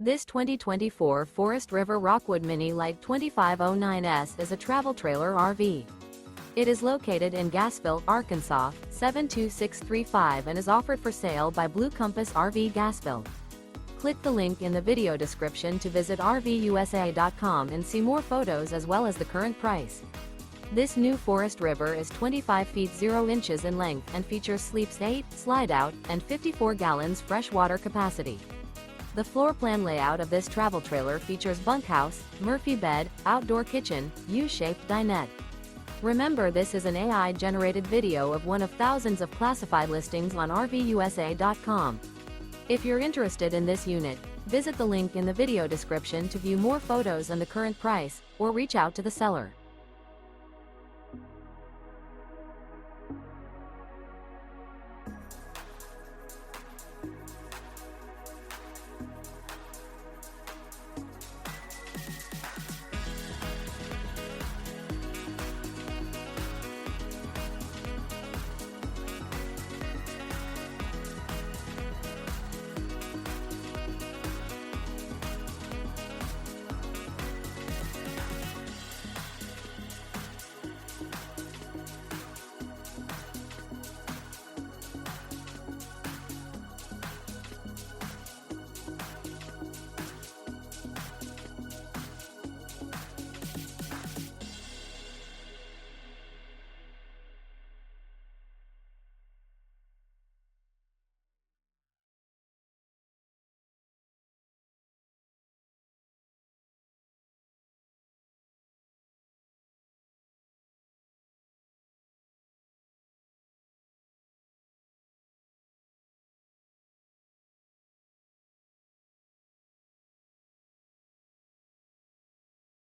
This 2024 Forest River Rockwood Mini Lite 2509S is a travel trailer RV. It is located in Gassville, Arkansas, 72635 and is offered for sale by Blue Compass RV Gassville. Click the link in the video description to visit RVUSA.com and see more photos as well as the current price. This new Forest River is 25 feet 0 inches in length and features sleeps 8, Slideout, and 54 gallons freshwater capacity. The floor plan layout of this travel trailer features bunkhouse, Murphy bed, outdoor kitchen, U-shaped dinette. Remember, this is an AI-generated video of one of thousands of classified listings on RVUSA.com. If you're interested in this unit, visit the link in the video description to view more photos and the current price, or reach out to the seller.